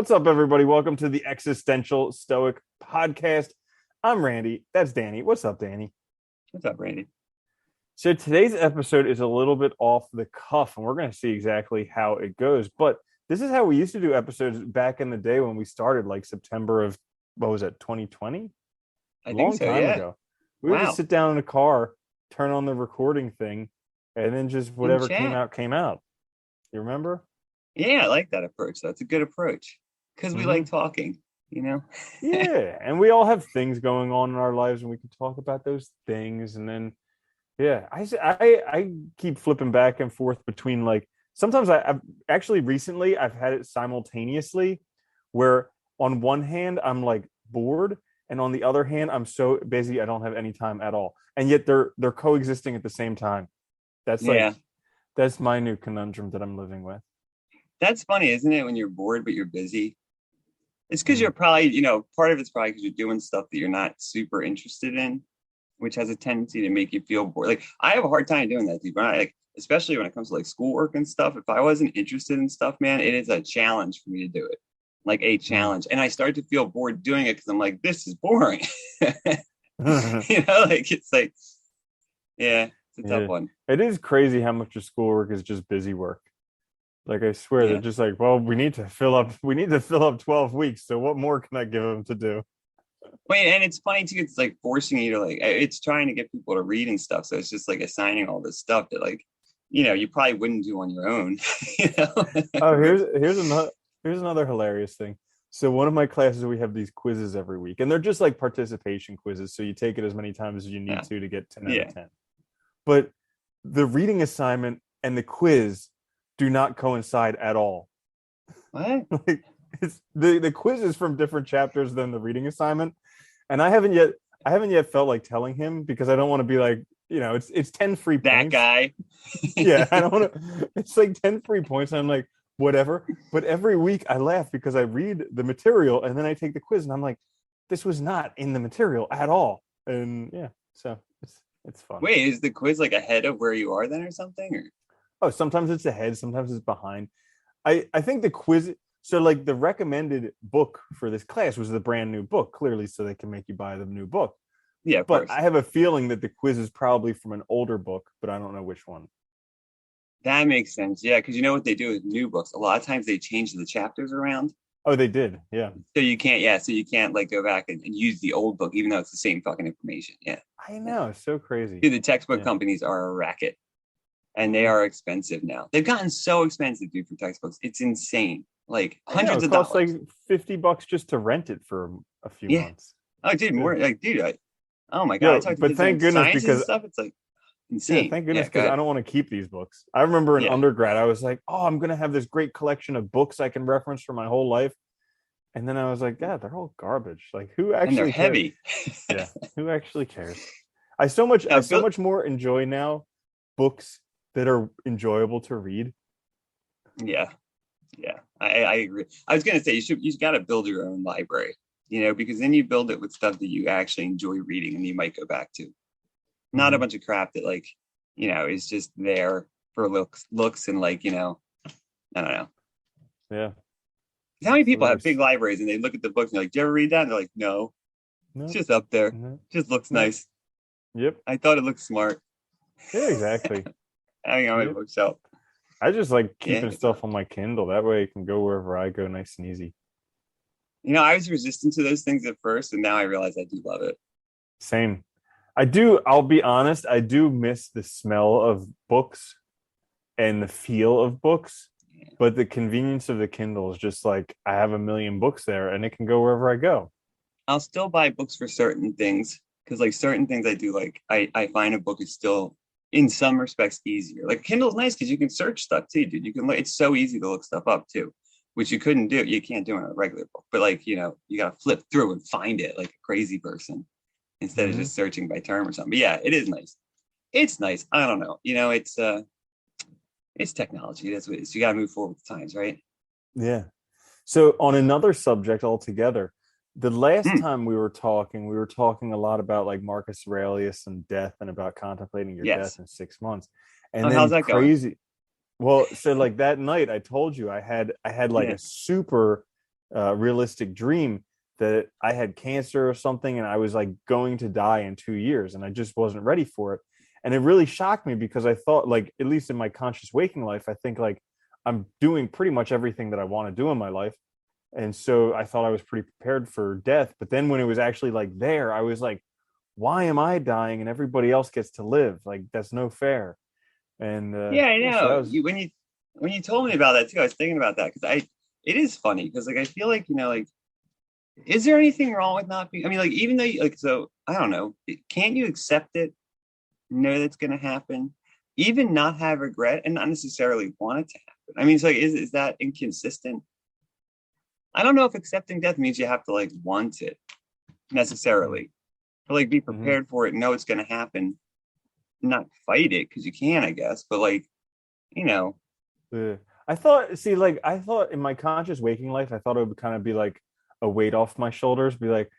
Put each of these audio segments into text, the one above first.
What's up, everybody? Welcome to the Existential Stoic Podcast. I'm Randy. That's Danny. What's up, Danny? What's up, Randy? So today's episode is a little bit off the cuff, and we're going to see exactly how it goes. But this is how we used to do episodes back in the day when we started, like September of, what was it, 2020? I A think long so, time yeah. ago. We would just Wow. sit down in a car, turn on the recording thing, and then just In whatever came chat. out, came out. You remember? Yeah, I like that approach. That's a good approach. Because we Mm-hmm. like talking, you know? Yeah, and we all have things going on in our lives, and we can talk about those things. And then, yeah, I keep flipping back and forth between like sometimes I've actually recently I've had it simultaneously, where on one hand I'm like bored, and on the other hand I'm so busy I don't have any time at all, and yet they're coexisting at the same time. That's Yeah. like that's my new conundrum that I'm living with. That's funny, isn't it? When you're bored, but you're busy. It's because Mhm. you're probably, part of it's probably because you're doing stuff that you're not super interested in, which has a tendency to make you feel bored. Like, I have a hard time doing that, dude. But like, especially when it comes to like schoolwork and stuff. If I wasn't interested in stuff, man, it is a challenge for me to do it. Like a Mhm. challenge. And I start to feel bored doing it because I'm like, this is boring. Like it's like, yeah, it's a tough Yeah, one. it is crazy how much of schoolwork is just busy work. Like I swear they're Yeah. just like, well, we need to fill up 12 weeks. So what more can I give them to do? Wait, and it's funny too. It's like forcing you to like, it's trying to get people to read and stuff. So it's just like assigning all this stuff that like, you probably wouldn't do on your own. You know? Oh, here's another hilarious thing. So one of my classes, we have these quizzes every week, and they're just like participation quizzes. So you take it as many times as you need Yeah. to get 10 out of Yeah. 10. But the reading assignment and the quiz do not coincide at all. What? Like it's the quiz is from different chapters than the reading assignment. And I haven't yet felt like telling him because I don't want to be like, it's 10 free That points. guy. Yeah, I don't want to. It's like 10 free points. And I'm like, whatever. But every week I laugh because I read the material and then I take the quiz and I'm like, this was not in the material at all. And yeah, so it's fun. Wait, is the quiz like ahead of where you are then or something? Or Oh, sometimes it's ahead, sometimes it's behind. I think the quiz, so like the recommended book for this class was the brand new book, clearly, so they can make you buy the new book. yeah, of But course. I have a feeling that the quiz is probably from an older book, but I don't know which one. That makes sense. Yeah, because you know what they do with new books? A lot of times they change the chapters around. Oh, they did. Yeah. So you can't like go back and use the old book, even though it's the same fucking information. Yeah. I know. It's so crazy. Dude, the textbook Yeah. companies are a racket and they Mhm. are expensive now. They've gotten so expensive, dude, for textbooks. It's insane. Like I know. hundreds It of costs like dollars. $50 just to rent it for a few Yeah. months. Oh, dude, Yeah. more like, dude, oh my God. I Yo, talked to but kids thank learning goodness sciences and because stuff. It's like yeah, insane. thank goodness Yeah, go because I ahead. don't want to keep these books. I remember in Yeah. undergrad, I was like, oh, I'm gonna have this great collection of books I can reference for my whole life. And then I was like, God, they're all garbage. Like, who And they're actually cares? heavy. Yeah, who actually cares? I Now, so Bill, much more enjoy now books that are enjoyable to read. yeah. Yeah, I agree. I was gonna say you got to build your own library, because then you build it with stuff that you actually enjoy reading and you might go back to. Not a Hmm. bunch of crap that like, is just there for looks and like, I don't know. Yeah, How many people have there's big libraries and they look at the books and they're like, "Do you ever read that?" And they're like, "No, it's no, just up there. no, Just looks no. nice. Yep. I thought it looked smart Yeah, exactly. having on my Yep. bookshelf." I just like Yeah, keeping stuff on my Kindle. That way it can go wherever I go nice and easy. I was resistant to those things at first, and now I realize I do love it. Same. I'll be honest, I do miss the smell of books and the feel of books, Yeah. but the convenience of the Kindle is just like I have a million books there and it can go wherever I go. I'll still buy books for certain things because like certain things I do like I find a book is still in some respects easier. Like Kindle's nice because you can search stuff too, dude. You can look, it's so easy to look stuff up too, which you can't do in a regular book. But like, you gotta flip through and find it like a crazy person instead of Hmm. just searching by term or something. But yeah, it is nice. It's nice. I don't know. It's technology. That's what it is. You gotta move forward with the times, right? Yeah. So on another subject altogether, the last Hmm. time we were talking a lot about like Marcus Aurelius and death and about contemplating your death Yes. in 6 months. And Oh, how's then that going? crazy. Well, so like that night I told you I had like Yeah. a super realistic dream that I had cancer or something and I was like going to die in 2 years and I just wasn't ready for it. And it really shocked me because I thought, like, at least in my conscious waking life, I think like I'm doing pretty much everything that I want to do in my life. And so I thought I was pretty prepared for death. But then when it was actually like there, I was like, why am I dying and everybody else gets to live? Like, that's no fair. And Yeah, I yeah, so that know. was, When you told me about that too, I was thinking about that because I it is funny because like I feel like like is there anything wrong with not being? I mean, like even though like so I don't know, can't you accept it, know that's going to happen, even not have regret and not necessarily want it to happen? I mean, it's like is that inconsistent? I don't know if accepting death means you have to like want it necessarily, but like be mhm. prepared for it, know it's going to happen, not fight it because you can, I guess, but like you know, Yeah. I thought, see, like, I thought in my conscious waking life, I thought it would kind of be like a weight off my shoulders, be like,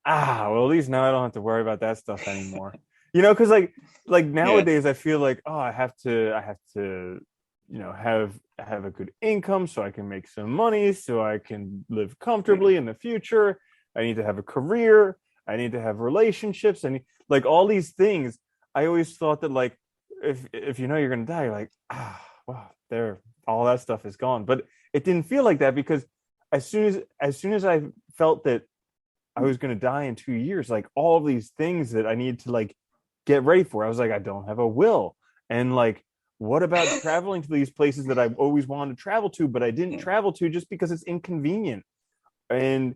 well, at least now I don't have to worry about that stuff anymore. Because like yeah. nowadays I feel like, oh, I have to, have a good income so I can make some money, so I can live Yeah. comfortably in the future. I need to have a career. I need to have relationships, and like all these things. I always thought that like if you know you're gonna die, you're like, wow, there, all that stuff is gone. But it didn't feel like that because as soon as I felt that I was going to die in 2 years, like all of these things that I need to like get ready for, I was like, I don't have a will. And like, what about traveling to these places that I've always wanted to travel to, but I didn't Yeah. travel to just because it's inconvenient? And,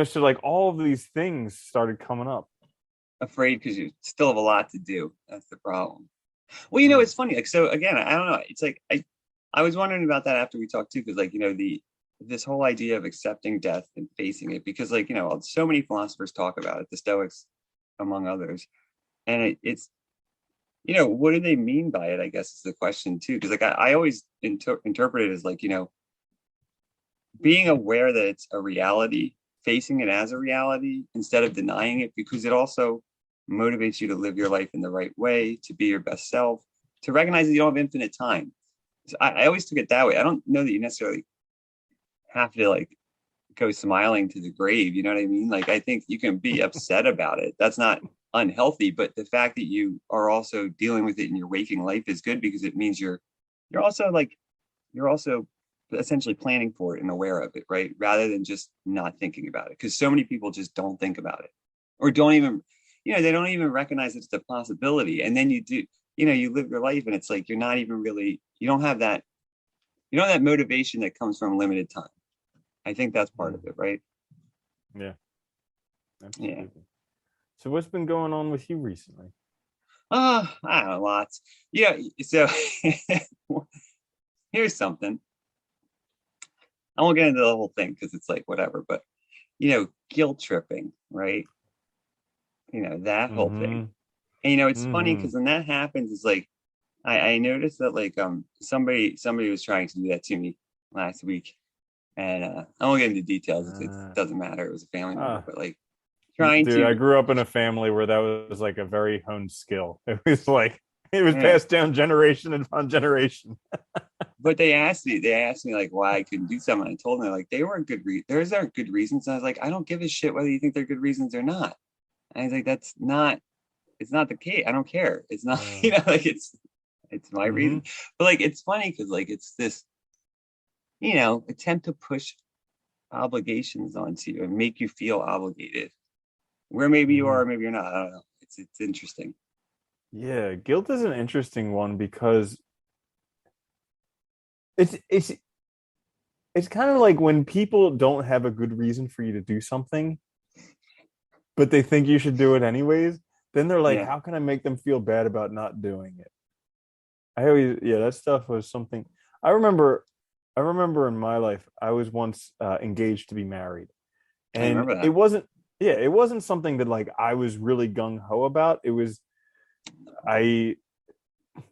so like all of these things started coming up. Afraid because you still have a lot to do. That's the problem. Well, Mm, it's funny. Like, so again, I don't know. It's like I was wondering about that after we talked too, because like the this whole idea of accepting death and facing it, because like so many philosophers talk about it, the Stoics among others, and it's what do they mean by it? I guess is the question too, because like I always interpret it as like being aware that it's a reality, facing it as a reality instead of denying it, because it also motivates you to live your life in the right way, to be your best self, to recognize that you don't have infinite time. So I always took it that way. I don't know that you necessarily have to like go smiling to the grave. You know what I mean? Like, I think you can be upset about it. That's not unhealthy, but the fact that you are also dealing with it in your waking life is good because it means you're also like you're also essentially planning for it and aware of it, right? Rather than just not thinking about it. Because so many people just don't think about it or don't even, they don't even recognize it's a possibility. And then you do, you live your life and it's like you're not even really, you don't have that motivation that comes from limited time. I think that's part mm, of it, right? yeah, Yeah. absolutely. So what's been going on with you recently? I don't know, lots. Yeah. So here's something. I won't get into the whole thing because it's like whatever, but guilt tripping, right? That whole thing. Mm-hmm. And it's funny Mm-hmm. because when that happens, it's like I noticed that like somebody was trying to do that to me last week. And I won't get into details. It Uh, doesn't matter. It was a family member, ah, but like trying Dude, I to grew up in a family where that was like a very honed skill. It was like it was yeah. passed down generation upon generation. But they asked me like why I couldn't do something. I told them like they weren't theirs aren't good reasons. And I was like, I don't give a shit whether you think they're good reasons or not. And I was like, it's not the case. I don't care. It's not, Uh, like it's my mm-hmm, reason. But like it's funny because like it's this, attempt to push obligations onto you and make you feel obligated. Where maybe you mm-hmm. are, maybe you're not. I don't know. It's interesting. Yeah, guilt is an interesting one because it's it's it's kind of like when people don't have a good reason for you to do something, but they think you should do it anyways. Then they're like, Yeah. how can I make them feel bad about not doing it? I always, yeah, that stuff was something I remember. I remember in my life, I was once engaged to be married, I and remember it that. wasn't, yeah, it wasn't something that like I was really gung ho about. It was I,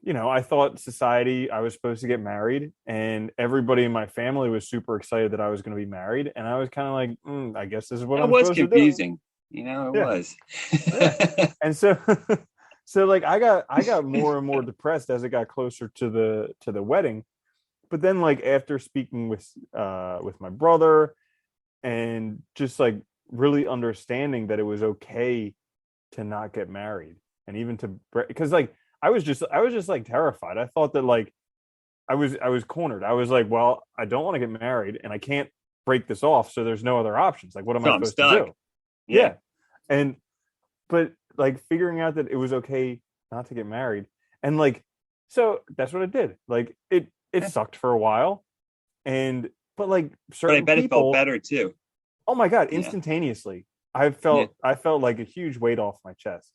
I thought society I was supposed to get married, and everybody in my family was super excited that I was going to be married, and I was kind of like, I guess this is what It I'm was supposed to do. confusing. It Yeah, was. yeah, and so. So like I got more and more depressed as it got closer to the wedding, but then like after speaking with my brother and just like really understanding that it was okay to not get married, and even to, because like I was just like terrified. I thought that like I was cornered. I was like, well, I don't want to get married and I can't break this off, so there's no other options. Like, what am So I I'm supposed to stuck. do? Yeah. Yeah. And but like figuring out that it was okay not to get married, and like, so that's what I did. Like it Yeah. sucked for a while, and but like But I certain bet it felt people, better too. oh my god, Yeah. instantaneously I Yeah. felt I felt like a huge weight off my chest.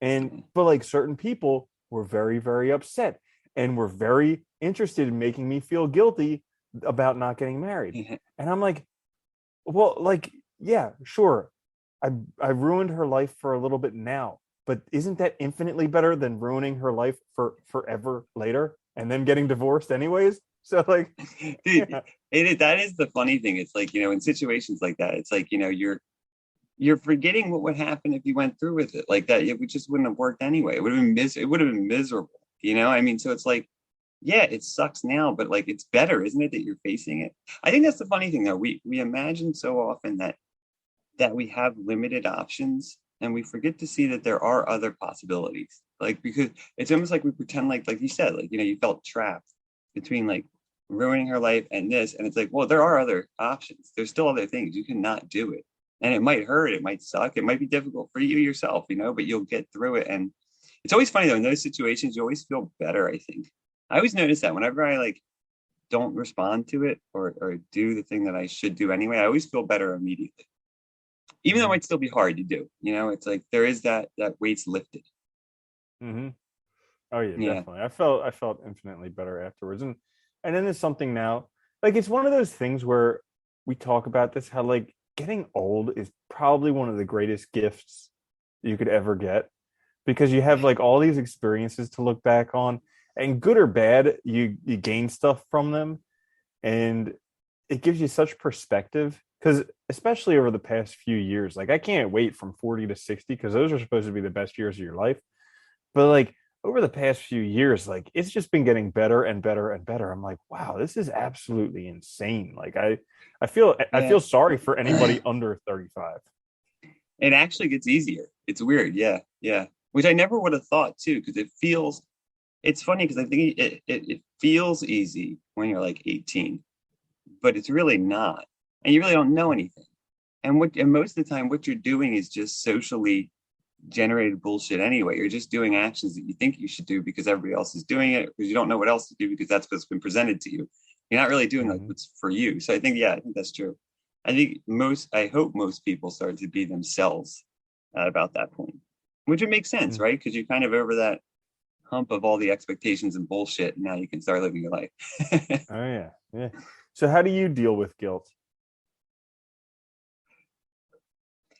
And but like certain people were very, very upset and were very interested in making me feel guilty about not getting married. Yeah. And I'm like, well, like, yeah, sure. I ruined her life for a little bit now, but isn't that infinitely better than ruining her life for forever later and then getting divorced anyways? So like, Dude, yeah. that is the funny thing. It's like, in situations like that, it's like, you're forgetting what would happen if you went through with it like that. It would just wouldn't have worked anyway. It would have been miserable. I mean, so it's like, yeah, it sucks now, but like it's better, isn't it, that you're facing it? I think that's the funny thing though. We imagine so often that we have limited options, and we forget to see that there are other possibilities. Like, because it's almost like we pretend like you said, like, you felt trapped between like ruining her life and this. And it's like, well, there are other options. There's still other things. You cannot do it. And it might hurt, it might suck, it might be difficult for you yourself, but you'll get through it. And it's always funny though, in those situations, you always feel better, I think. I always notice that whenever I like don't respond to it, or do the thing that I should do anyway, I always feel better immediately, even though it Mm-hmm. might still be hard to do. It's like there is that weight's lifted. Mm-hmm. Oh yeah, Yeah. definitely. I felt infinitely better afterwards. And then there's something now. Like, it's one of those things where we talk about this, how like getting old is probably one of the greatest gifts you could ever get, because you have like all these experiences to look back on, and good or bad, you gain stuff from them, and it gives you such perspective, because especially over the past few years, like I can't wait from 40 to 60, because those are supposed to be the best years of your life. But like over the past few years, like it's just been getting better and better and better. I'm like, wow, this is absolutely insane. Like I feel Yeah. sorry for anybody under 35. It actually gets easier. It's weird. Yeah. Yeah. Which I never would have thought too, because it's funny because I think it feels easy when you're like 18, but it's really not. And you really don't know anything. And most of the time, what you're doing is just socially generated bullshit anyway. You're just doing actions that you think you should do because everybody else is doing it, because you don't know what else to do because that's what's been presented to you. You're not really doing like Mhm. what's for you. So I think that's true. I hope most people start to be themselves at about that point, which would make sense, Mm. right? Because you're kind of over that hump of all the expectations and bullshit. And now you can start living your life. Oh yeah, yeah. So how do you deal with guilt?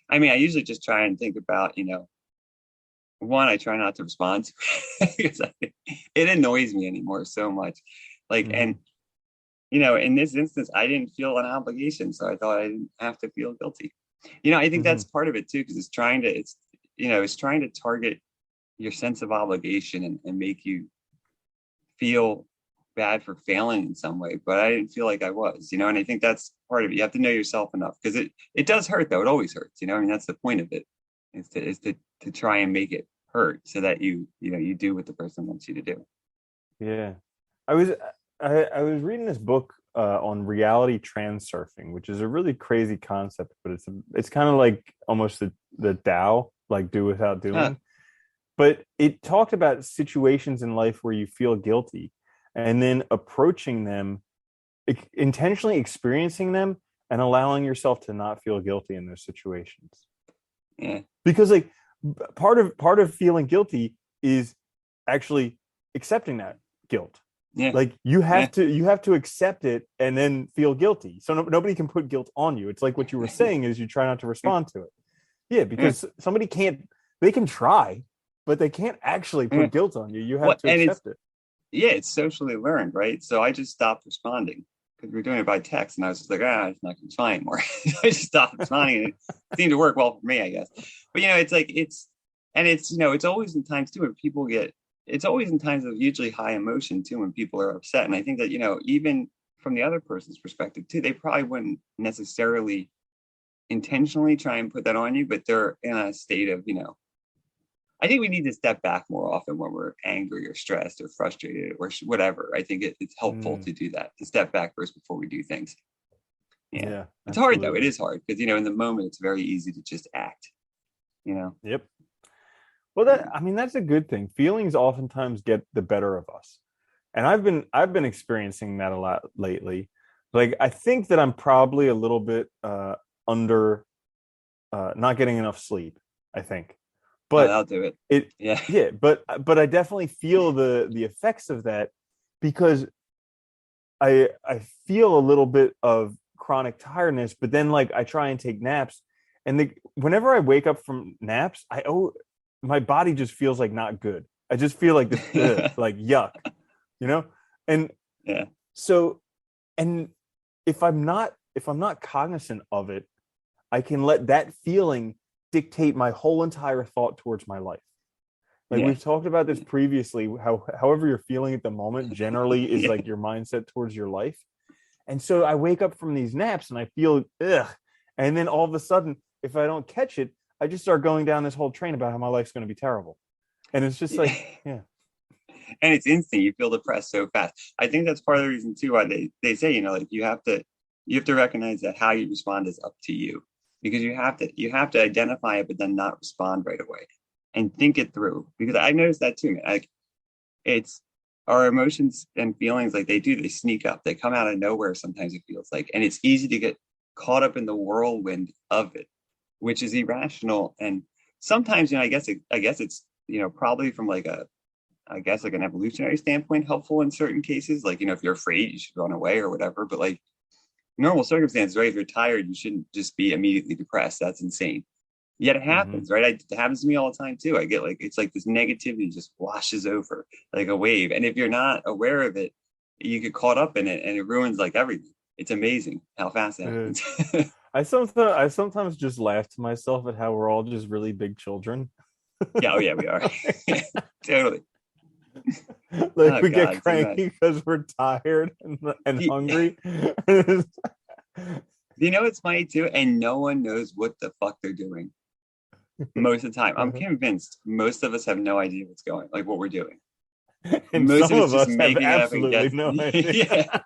I mean, I usually just try and think about, one, I try not to respond to it because it annoys me anymore so much. Like, Hmm. and in this instance, I didn't feel an obligation, so I thought I didn't have to feel guilty. I think Hmm. that's part of it too, because it's trying to target your sense of obligation, and make you feel bad for failing in some way. But I didn't feel like I was, and I think that's part of it. You have to know yourself enough, because it does hurt though. It always hurts, I mean, that's the point of it, is to try and make it hurt so that you do what the person wants you to do. Yeah, I was I was reading this book on reality transurfing, which is a really crazy concept, but it's kind of like almost the Tao, like do without Huh. doing. But it talked about situations in life where you feel guilty, and then approaching them, intentionally experiencing them, and allowing yourself to not feel guilty in those situations. Yeah. Because like part of feeling guilty is actually accepting that guilt. Yeah. Like you Yeah. have to accept it and then feel guilty, so nobody can put guilt on you. It's like what you were saying, is you try not to respond to it. Yeah, Yeah. because somebody can't, they can try, but they can't actually Yeah. put guilt on you. You have What to and accept it. it's socially learned, right? So I just stopped responding because we were doing it by text, and I was just like, it's not going to respond anymore. I just stopped responding, and it seemed to work well for me, I guess. But it's like it's always in times too when it's always in times of hugely high emotion too when people are upset, and I think that even from the other person's perspective too. They probably wouldn't necessarily intentionally try and put that on you, but they're in a state of, I think we need to step back more often when we're angry or stressed or frustrated or whatever. I think it's helpful to do that, to step back first before we do things. Yeah. It's hard though. It is hard because, in the moment, it's very easy to just act, Yep. Well, that's a good thing. Feelings oftentimes get the better of us. And I've been experiencing that a lot lately. Like, I think that I'm probably a little bit under not getting enough sleep, I think. But I'll do it. Yeah, but I definitely feel the effects of that, because I feel a little bit of chronic tiredness, but then like I try and take naps, and whenever I wake up from naps, my body just feels like not good. I just feel like this like yuck, and yeah. So, and if I'm not cognizant of it, I can let that feeling dictate my whole entire thought towards my life. Like, we've talked about this previously, however you're feeling at the moment generally is like your mindset towards your life. And so I wake up from these naps and I feel ugh. And then all of a sudden, if I don't catch it, I just start going down this whole train about how my life's going to be terrible. And it's just like, yeah. And it's instant. You feel depressed so fast. I think that's part of the reason too why they say, like you have to recognize that how you respond is up to you, because you have to identify it, but then not respond right away and think it through. Because I've noticed that too, man. Like, it's our emotions and feelings, like they sneak up, they come out of nowhere. Sometimes it feels like, and it's easy to get caught up in the whirlwind of it, which is irrational. And sometimes, I guess it's, probably from like an evolutionary standpoint, helpful in certain cases. Like, if you're afraid, you should run away or whatever. But like normal circumstances, right? If you're tired, you shouldn't just be immediately depressed. That's insane. Yet it happens, right? It happens to me all the time too. I get like, it's like this negativity just washes over like a wave. And if you're not aware of it, you get caught up in it and it ruins like everything. It's amazing how fast it happens. I sometimes just laugh to myself at how we're all just really big children. Yeah, we are. Totally. Like, we get cranky because we're tired and hungry. It's funny too, and no one knows what the fuck they're doing most of the time. I'm convinced most of us have no idea what we're doing. And most some of us have absolutely no idea.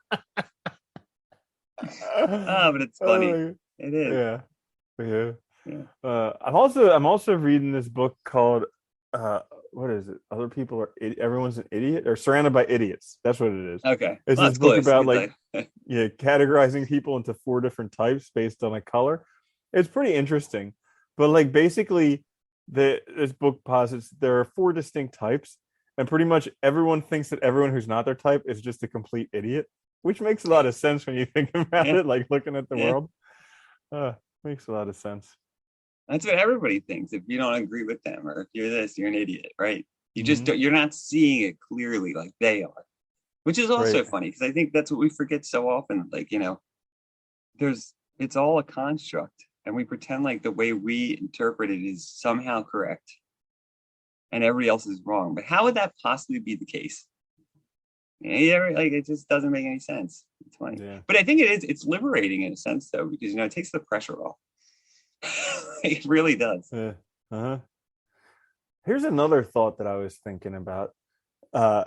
But it's funny. It is. Yeah. I'm also reading this book called what is it? Everyone's an idiot, or Surrounded by Idiots. That's what it is. Okay. It's this book about categorizing people into 4 different types based on a color. It's pretty interesting. But like, basically this book posits there are 4 distinct types, and pretty much everyone thinks that everyone who's not their type is just a complete idiot, which makes a lot of sense when you think about it, like looking at the world. Makes a lot of sense. That's what everybody thinks. If you don't agree with them, or if you're this, you're an idiot, right? You just you're not seeing it clearly like they are, which is also funny, because I think that's what we forget so often. Like, it's all a construct, and we pretend like the way we interpret it is somehow correct and everybody else is wrong. But how would that possibly be the case? It just doesn't make any sense. It's funny. Yeah. But I think it's liberating in a sense though, because it takes the pressure off. It really does. Here's another thought that I was thinking about. I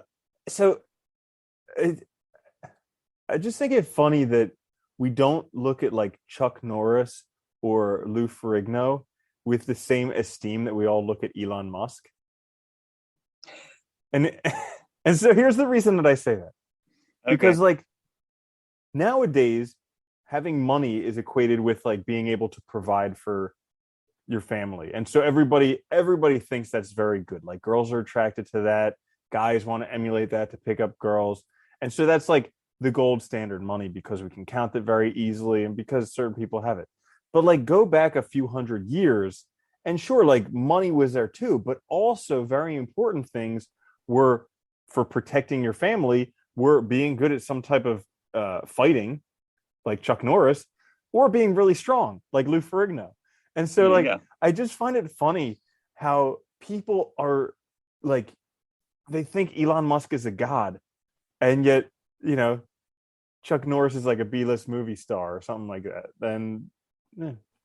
just think it funny that we don't look at like Chuck Norris or Lou Ferrigno with the same esteem that we all look at Elon Musk. And so here's the reason that I say that. Because like, nowadays, having money is equated with like being able to provide for your family. And so everybody thinks that's very good. Like, girls are attracted to that. Guys want to emulate that to pick up girls. And so that's like the gold standard money, because we can count it very easily and because certain people have it. But like, go back a few hundred years, and sure, like, money was there too, but also very important things were for protecting your family, were being good at some type of fighting, like Chuck Norris, or being really strong, like Lou Ferrigno. And so I just find it funny how people are like, they think Elon Musk is a god, and yet, Chuck Norris is like a B-list movie star or something like that, then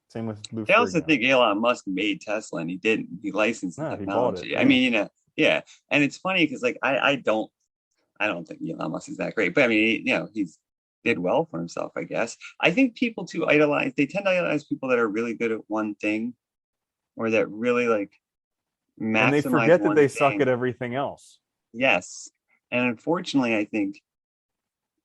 same with Lou I also Ferrigno. think Elon Musk made Tesla and he didn't. He licensed the No, he bought it. technology. I Yeah. mean, yeah. And it's funny because like I don't think Elon Musk is that great, but I mean, he's did well for himself, I guess. I think people too they tend to idolize people that are really good at one thing or that really like And they maximize forget that one they suck at thing. everything else. Yes. And unfortunately, I think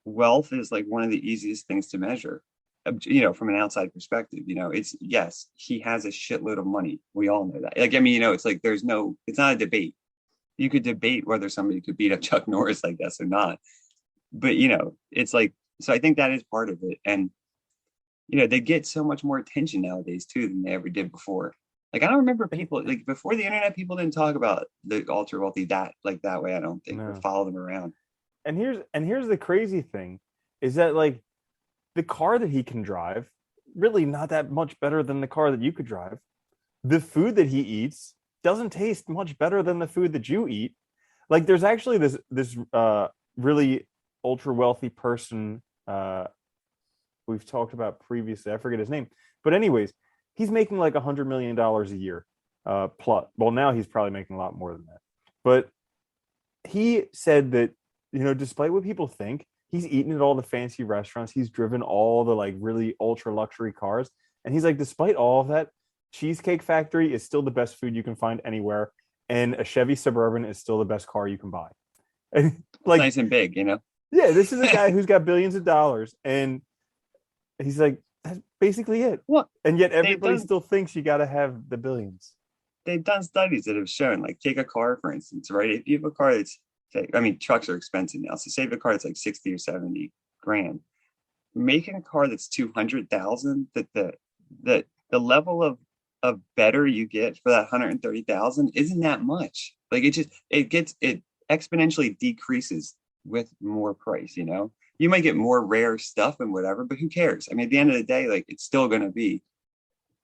wealth is like one of the easiest things to measure. From an outside perspective, it's yes, he has a shitload of money. We all know that. Like, I mean, it's like it's not a debate. You could debate whether somebody could beat up Chuck Norris, I guess, or not. But it's like, so I think that is part of it. And they get so much more attention nowadays too than they ever did before. Like I don't remember people like before the internet, people didn't talk about the ultra wealthy that way, I don't think, or No. follow them around. And here's the crazy thing is that like the car that he can drive really not that much better than the car that you could drive. The food that he eats doesn't taste much better than the food that you eat. Like there's actually this really ultra wealthy person we've talked about previously. I forget his name, but anyways, he's making like $100 million a year. Plus, well, now he's probably making a lot more than that. But he said that despite what people think, he's eaten at all the fancy restaurants. He's driven all the like really ultra luxury cars, and he's like, despite all of that, Cheesecake Factory is still the best food you can find anywhere, and a Chevy Suburban is still the best car you can buy. And It's like, nice and big, yeah, this is a guy who's got billions of dollars, and he's like, that's basically it. What And yet they've everybody done still thinks you got to have the billions. they've done studies that have shown, like, take a car for instance, right? If you have a car that's, I mean, trucks are expensive now, so save a car that's like 60 or 70 grand. Making a car that's 200,000, the level of better you get for that 130,000 isn't that much. Like it exponentially decreases with more price. You might get more rare stuff and whatever, but who cares? I mean, at the end of the day, like it's still going to be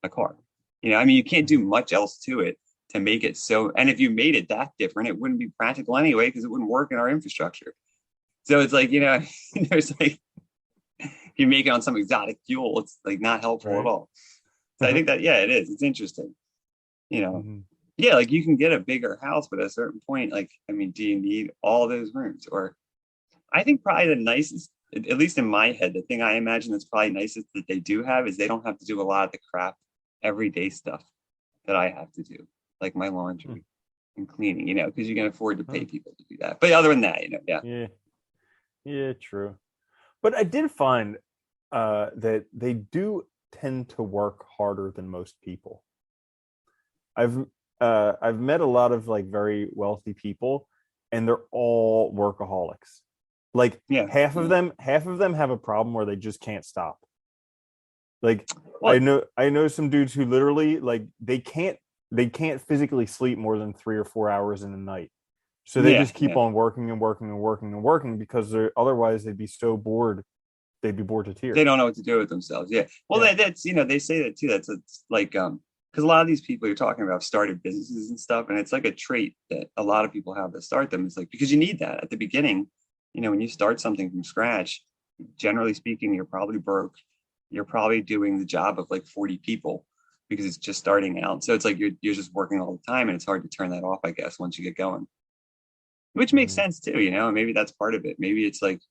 a car. I mean, you can't do much else to it to make it so. And if you made it that different, it wouldn't be practical anyway because it wouldn't work in our infrastructure. So it's like, there's like, if you make it on some exotic fuel, it's like not helpful at all. So I think that, yeah, it is. It's interesting. Mm-hmm. Yeah, like you can get a bigger house, but at a certain point, like, I mean, do you need all those rooms? Or I think probably the nicest, at least in my head, the thing I imagine that's probably nicest that they do have is they don't have to do a lot of the crap, everyday stuff that I have to do, like my laundry and cleaning, because you can afford to pay people to do that. But other than that, yeah. Yeah, true. But I did find that they do tend to work harder than most people. I've met a lot of like very wealthy people, and they're all workaholics. Like Yeah, half of them have a problem where they just can't stop. Like well, I know some dudes who literally like they can't physically sleep more than 3 or 4 hours in a night. So they yeah, just keep yeah. on working and working and working and working because otherwise they'd be so bored. They'd be bored to They tears. don't know what to do with themselves. Yeah. Well, Yeah. that's they say that too. That's like because a lot of these people you're talking about started businesses and stuff, and it's like a trait that a lot of people have that start them. It's like because you need that at the beginning. When you start something from scratch, generally speaking, you're probably broke. You're probably doing the job of like 40 people because it's just starting out. So it's like you're just working all the time, and it's hard to turn that off, I guess, once you get going. Which makes Mhm. sense too, maybe that's part of it. Maybe it's like,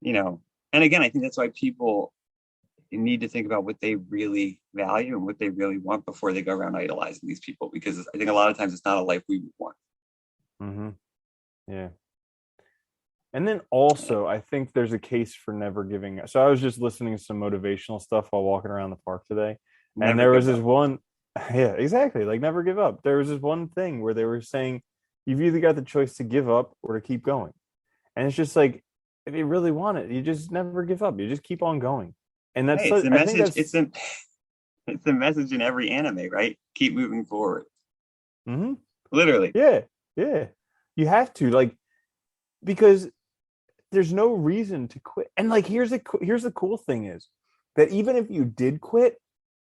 and again, I think that's why people need to think about what they really value and what they really want before they go around idolizing these people, because I think a lot of times it's not a life we would want. Mhm. Yeah. And then also, I think there's a case for never giving up. So I was just listening to some motivational stuff while walking around the park today, and Never there was give this up. one, yeah, exactly, like never give up. There was this one thing where they were saying you've either got the choice to give up or to keep going, and it's just like if you really want it, you just never give up. You just keep on going, and that's Hey, it's so. the I think message. that's It's the message in every anime, right? Keep moving forward. mhm. Literally. Yeah, yeah. You have to like because there's no reason to quit. And like here's the cool thing is that even if you did quit,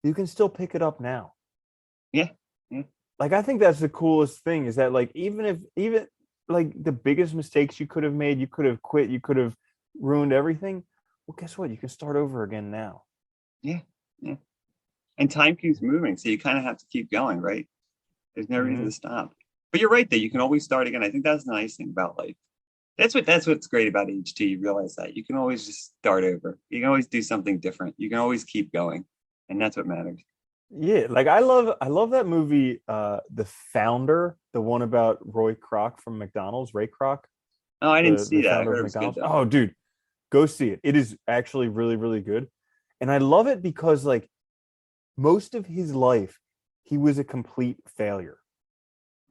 you can still pick it up now. Yeah. Yeah. Like I think that's the coolest thing is that like even like the biggest mistakes you could have made, you could have quit, you could have ruined everything. well, guess what? You can start over again now. Yeah, yeah. And time keeps moving, so you kind of have to keep going, right? There's no reason Mm-hmm. to stop. But you're right that you can always start again. I think that's the nice thing about life. That's what's great about age too. You realize that you can always just start over. You can always do something different. You can always keep going, and that's what matters. Yeah, like I love that movie, The Founder, the one about Roy Kroc from McDonald's, Ray Kroc, Oh, I didn't the see that. I founder heard of it was good McDonald's. though. Oh, dude, go see it. It is actually really, really good. And I love it because like most of his life, he was a complete failure.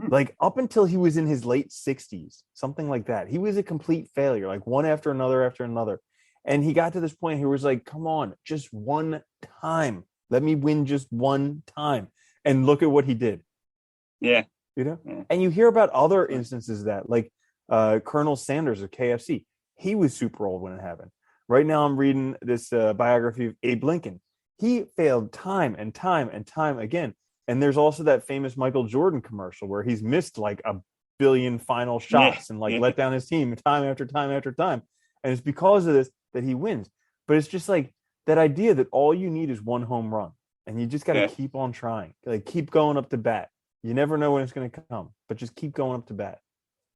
Hmm. Like up until he was in his late 60s, something like that. He was a complete failure, like one after another after another. And he got to this point, he was like, come on, just one time. Let me win just one time. And look at what he did, Yeah, you know? yeah, And you hear about other right. instances of that, like Colonel Sanders of KFC. He was super old when it happened. Right now, I'm reading this biography of Abe Lincoln. He failed time and time and time again. And there's also that famous Michael Jordan commercial where he's missed like a billion final Yeah, shots and like yeah, let down his team time after time after time. And it's because of this that he wins. But it's just like that idea that all you need is one home run and you just got to yeah. keep on trying, like keep going up to bat. You never know when it's going to come, but just keep going up to bat.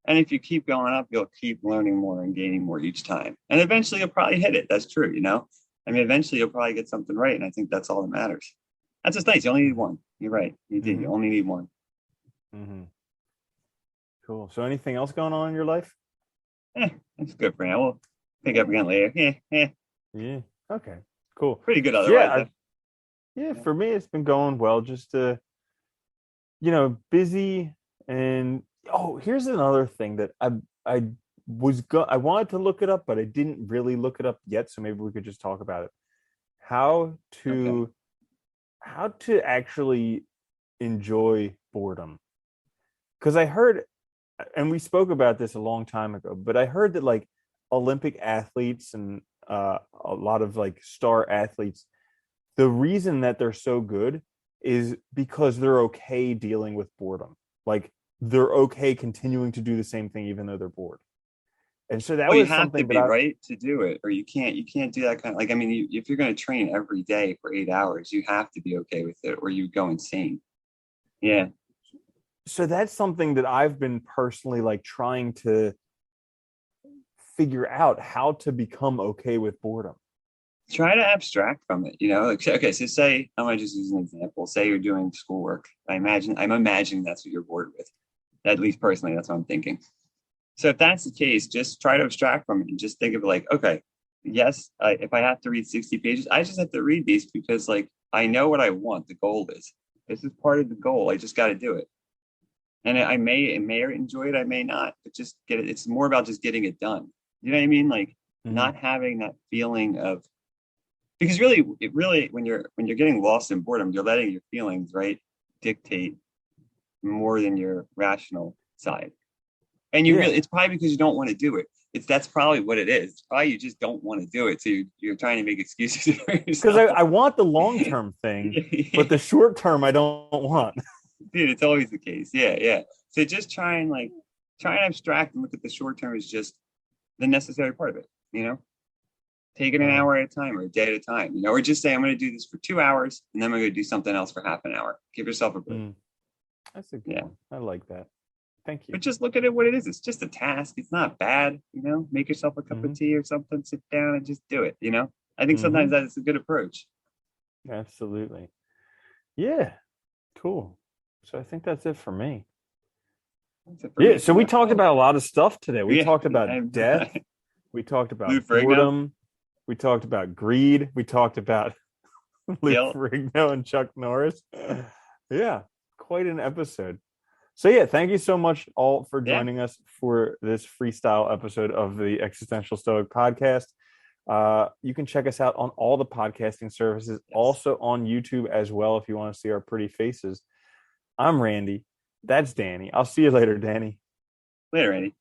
And if you keep going up, you'll keep learning more and gaining more each time. And eventually you'll probably hit it. That's true, you know? I mean, eventually you'll probably get something right. And I think that's all that matters. That's just nice. You only need Mm-hmm. one. You're right. You did. You Mm-hmm. only need one. Mm-hmm. Cool. So anything else going on in your life? That's good for now. We'll pick up again later. Yeah. Okay. Cool. Pretty good Yeah. otherwise, though. Yeah. Yeah. For me, it's been going well. Just busy. And oh, here's another thing that I wanted to look it up, but I didn't really look it up yet. So maybe we could just talk about it. How Okay. to how to actually enjoy boredom. Because I heard, and we spoke about this a long time ago, but I heard that like Olympic athletes and a lot of like star athletes, the reason that they're so good is because they're okay dealing with boredom. Like they're okay continuing to do the same thing even though they're bored. And so that Well, you was have to something that be I, right to do it, or you can't do that kind of like. I mean, if you're going to train every day for 8 hours, you have to be okay with it, or you go insane. Yeah. so that's something that I've been personally like trying to figure out how to become okay with boredom. Try to abstract from it, you know. Like, okay, so say I'm gonna just use an example. Say you're doing schoolwork. I'm imagining that's what you're bored with. At least personally, that's what I'm thinking. So if that's the case, just try to abstract from it and just think of it like, okay, yes, if I have to read 60 pages, I just have to read these because like I know what I want. The goal is this is part of the goal. I just got to do it. And I may enjoy it, I may not, but just get it. It's more about just getting it done. You know what I mean? Like Mm-hmm. not having that feeling of because really it really when you're getting lost in boredom, you're letting your feelings, right, dictate more than your rational side. And you really Yeah. it's probably because you don't want to do it. That's probably what it is. It's probably you just don't want to do it. So you're trying to make excuses for Because yourself. I want the long term thing, but the short term I don't want. Dude, it's always the case. Yeah, yeah. So just try and abstract and look at the short term as just the necessary part of it, you know? Take it an Uh, hour at a time or a day at a time, you know, or just say, I'm going to do this for 2 hours and then I'm going to do something else for half an hour. Give yourself a break. mm, that's a good Yeah. one. I like that. Thank you. But just look at it what it is. It's just a task. It's not bad, you know, make yourself a cup of Mm-hmm. tea or something, sit down and just do it, you know? I think Mm-hmm. sometimes that's a good approach. Absolutely. Yeah. Cool. So I think that's it for me. That's it for Yeah. me So too. we talked Well, about a lot of stuff today. We yeah, talked about I'm death. We talked Lou about Ferrigno, boredom. We talked about greed. We talked about Lou guilt. Ferrigno and Chuck Norris. Yeah. Quite an episode. So yeah, thank you so much all for Yeah. joining us for this freestyle episode of the Existential Stoic podcast. You can check us out on all the podcasting services, Yes. also on YouTube as well if you want to see our pretty faces. I'm Randy. That's Danny. I'll see you later, Danny. Later, Eddie.